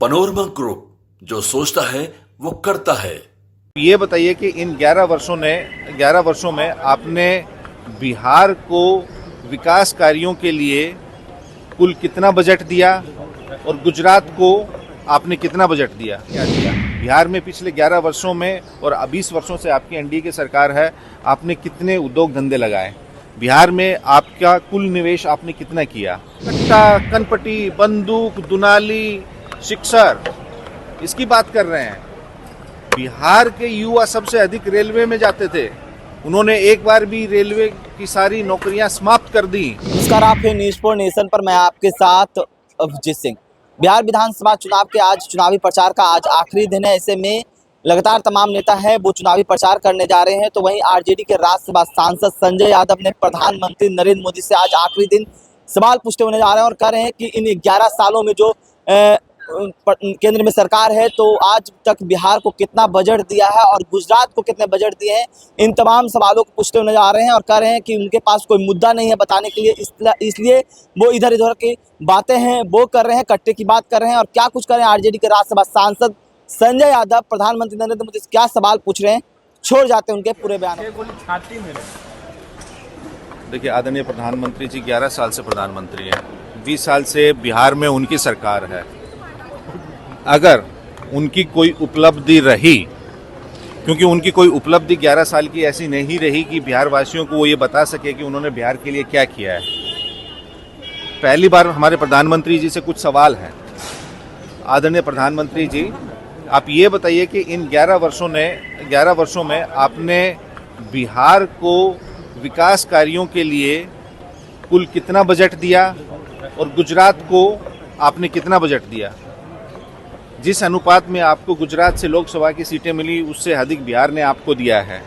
Panorama group, जो सोचता है वो करता है। ये बताइए कि इन 11 वर्षों में आपने बिहार को विकास कार्यों के लिए कुल कितना बजट दिया और गुजरात को आपने कितना बजट दिया, क्या दिया? बिहार में पिछले 11 वर्षों में और 20 वर्षों से आपकी एनडीए की सरकार है, आपने कितने उद्योग धंधे लगाए? बिहार में आपका कुल निवेश आपने कितना किया? कट्टा, कनपटी, बंदूक, दुनाली, सिक्सर, इसकी बात कर रहे हैं। बिहार के युवा सबसे अधिक रेलवे में जाते थे, उन्होंने एक बार भी रेलवे की सारी नौकरियां समाप्त कर दी। नमस्कार, आप हैं न्यूज़ फॉर नेशन पर। मैं आपके साथ अभिजीत सिंह। बिहार विधानसभा चुनाव के आज चुनावी प्रचार का आज आखिरी दिन है। ऐसे में लगातार तमाम नेता हैं वो चुनावी प्रचार करने जा रहे हैं। तो वहीं आरजेडी के राज्यसभा सांसद संजय यादव ने प्रधानमंत्री नरेंद्र मोदी से आज आखिरी दिन सवाल पूछते होने जा रहे हैं और कह रहे हैं कि इन 11 सालों में जो केंद्र में सरकार है तो आज तक बिहार को कितना बजट दिया है और गुजरात को कितने बजट दिए हैं, इन तमाम सवालों को पूछते होने जा रहे हैं और कह रहे हैं कि उनके पास कोई मुद्दा नहीं है बताने के लिए, इसलिए वो इधर उधर की बातें हैं वो कर रहे हैं, कट्टे की बात कर रहे हैं। और क्या कुछ कर रहे हैं आरजेडी के राज्यसभा सांसद संजय यादव प्रधानमंत्री नरेंद्र मोदी से क्या सवाल पूछ रहे हैं, छोड़ जाते हैं उनके पूरे बयान। देखिए, आदरणीय प्रधानमंत्री जी 11 साल से प्रधानमंत्री हैं, 20 साल से बिहार में उनकी सरकार है। अगर उनकी कोई उपलब्धि रही, क्योंकि उनकी कोई उपलब्धि 11 साल की ऐसी नहीं रही कि बिहार वासियों को वो ये बता सके कि उन्होंने बिहार के लिए क्या किया है। पहली बार हमारे प्रधानमंत्री जी से कुछ सवाल हैं। आदरणीय प्रधानमंत्री जी, आप ये बताइए कि इन 11 वर्षों में आपने बिहार को विकास कार्यों के लिए कुल कितना बजट दिया और गुजरात को आपने कितना बजट दिया? जिस अनुपात में आपको गुजरात से लोकसभा की सीटें मिली उससे अधिक बिहार ने आपको दिया है,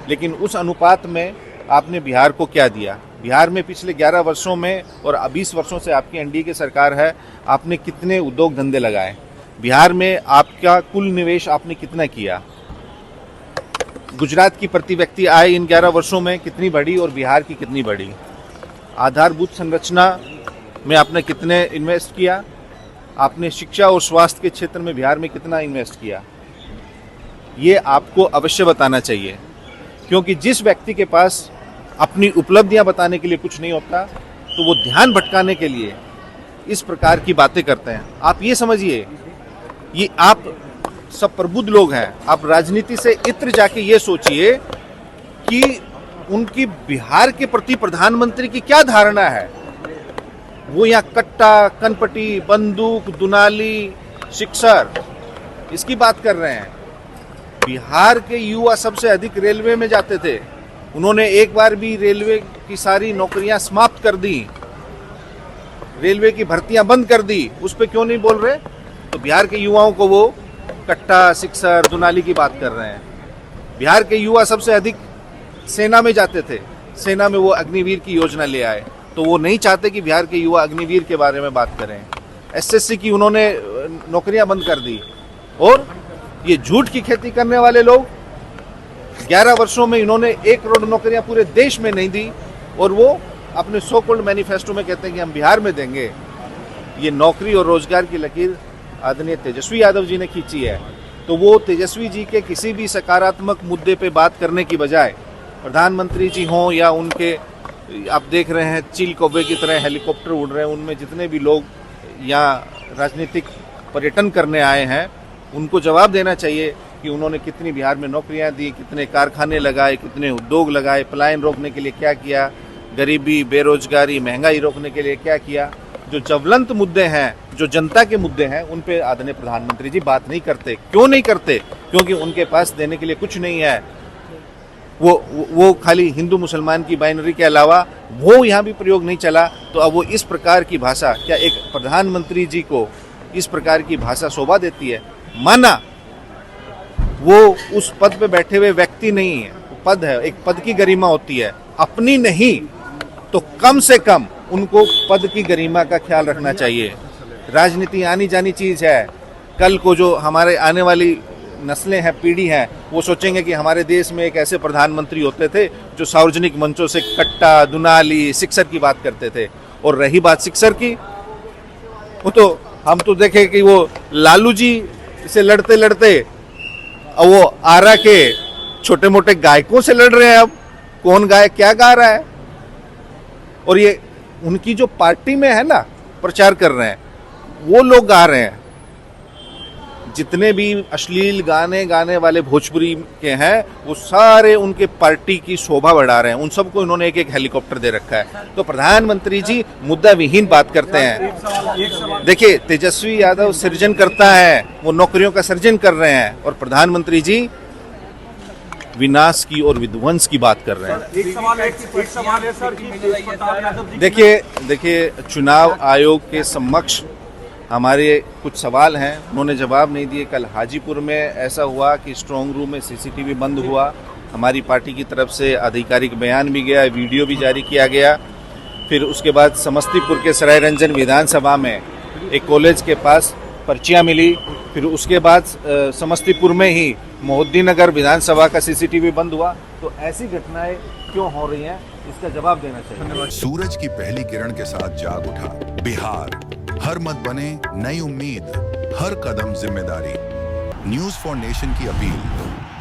लेकिन उस अनुपात में आपने बिहार को क्या दिया? बिहार में पिछले 11 वर्षों में और 20 वर्षों से आपकी एनडीए की सरकार है, आपने कितने उद्योग धंधे लगाए? बिहार में आपका कुल निवेश आपने कितना किया? गुजरात की प्रति व्यक्ति आय इन 11 वर्षों में कितनी बढ़ी और बिहार की कितनी बढ़ी? आधारभूत संरचना में आपने कितने इन्वेस्ट किया? आपने शिक्षा और स्वास्थ्य के क्षेत्र में बिहार में कितना इन्वेस्ट किया? ये आपको अवश्य बताना चाहिए, क्योंकि जिस व्यक्ति के पास अपनी उपलब्धियां बताने के लिए कुछ नहीं होता तो वो ध्यान भटकाने के लिए इस प्रकार की बातें करते हैं। आप ये समझिए, ये आप सब प्रबुद्ध लोग हैं, आप राजनीति से इत्र जाके ये सोचिए कि उनकी बिहार के प्रति प्रधानमंत्री की क्या धारणा है। वो यहाँ कट्टा, कनपटी, बंदूक, दुनाली, सिक्सर, इसकी बात कर रहे हैं। बिहार के युवा सबसे अधिक रेलवे में जाते थे, उन्होंने एक बार भी रेलवे की सारी नौकरियां समाप्त कर दी, रेलवे की भर्तियां बंद कर दी। उस पर क्यों नहीं बोल रहे? तो बिहार के युवाओं को वो कट्टा, सिक्सर, दुनाली की बात कर रहे हैं। बिहार के युवा सबसे अधिक सेना में जाते थे, सेना में वो अग्निवीर की योजना ले आए, तो वो नहीं चाहते कि बिहार के युवा अग्निवीर के बारे में बात करें। एसएससी की उन्होंने नौकरियां बंद कर दी। और ये झूठ की खेती करने वाले लोग, 11 वर्षों में इन्होंने 1 करोड़ नौकरियां पूरे देश में नहीं दी और वो अपने सो कॉल्ड मैनिफेस्टो में कहते हैं कि हम बिहार में देंगे। ये नौकरी और रोजगार की लकीर आदरणीय तेजस्वी यादव जी ने खींची है। तो वो तेजस्वी जी के किसी भी सकारात्मक मुद्दे पे बात करने की बजाय, प्रधानमंत्री जी हों या उनके, आप देख रहे हैं चील कौवे की तरह हेलीकॉप्टर उड़ रहे हैं, उनमें जितने भी लोग यहाँ राजनीतिक पर्यटन करने आए हैं उनको जवाब देना चाहिए कि उन्होंने कितनी बिहार में नौकरियां दी, कितने कारखाने लगाए, कितने उद्योग लगाए, पलायन रोकने के लिए क्या किया, गरीबी, बेरोजगारी, महंगाई रोकने के लिए क्या किया। जो ज्वलंत मुद्दे हैं, जो जनता के मुद्दे हैं, उन पे आदरणीय प्रधानमंत्री जी बात नहीं करते। क्यों नहीं करते? क्योंकि उनके पास देने के लिए कुछ नहीं है। वो खाली हिंदू मुसलमान की बाइनरी के अलावा वो यहाँ भी प्रयोग नहीं चला। तो अब वो इस प्रकार की भाषा, क्या एक प्रधानमंत्री जी को इस प्रकार की भाषा शोभा देती है? माना वो उस पद पे बैठे हुए व्यक्ति नहीं है, पद है, एक पद की गरिमा होती है, अपनी नहीं तो कम से कम उनको पद की गरिमा का ख्याल रखना चाहिए। राजनीति आनी जानी चीज है। कल को जो हमारे आने वाली नस्लें हैं, पीढ़ी हैं, वो सोचेंगे कि हमारे देश में एक ऐसे प्रधानमंत्री होते थे जो सार्वजनिक मंचों से कट्टा, दुनाली, सिक्सर की बात करते थे। और रही बात सिक्सर की, वो तो हम तो देखे कि वो लालू जी से लड़ते लड़ते वो आरा के छोटे मोटे गायकों से लड़ रहे हैं। अब कौन गायक क्या गा रहा है, और ये उनकी जो पार्टी में है ना प्रचार कर रहे हैं वो लोग गा रहे हैं। जितने भी अश्लील गाने गाने वाले भोजपुरी के हैं वो सारे उनके पार्टी की शोभा बढ़ा रहे हैं। उन सबको इन्होंने एक एक हेलीकॉप्टर दे रखा है। तो प्रधानमंत्री जी मुद्दा विहीन बात करते हैं। देखिए, तेजस्वी यादव सृजन करता है, वो नौकरियों का सृजन कर रहे हैं, और प्रधानमंत्री जी विनाश की और विध्वंस की बात कर रहे हैं। एक सवाल है सर कि तेज प्रताप यादव जी देखिए चुनाव आयोग के समक्ष हमारे कुछ सवाल हैं, उन्होंने जवाब नहीं दिए। कल हाजीपुर में ऐसा हुआ कि स्ट्रांग रूम में सीसीटीवी बंद हुआ, हमारी पार्टी की तरफ से आधिकारिक बयान भी गया, वीडियो भी जारी किया गया। फिर उसके बाद समस्तीपुर के सराय रंजन विधानसभा में एक कॉलेज के पास पर्चियां मिली। फिर उसके बाद समस्तीपुर में ही मोहद्दीनगर विधानसभा का सीसीटीवी बंद हुआ। तो ऐसी घटनाएं क्यों हो रही हैं, इसका जवाब देना चाहिए। सूरज की पहली किरण के साथ जाग उठा बिहार, हर मत बने नई उम्मीद, हर कदम जिम्मेदारी। न्यूज फॉर नेशन की अपील,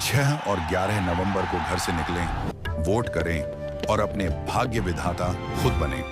6 और 11 नवंबर को घर से निकलें, वोट करें और अपने भाग्य विधाता खुद बने।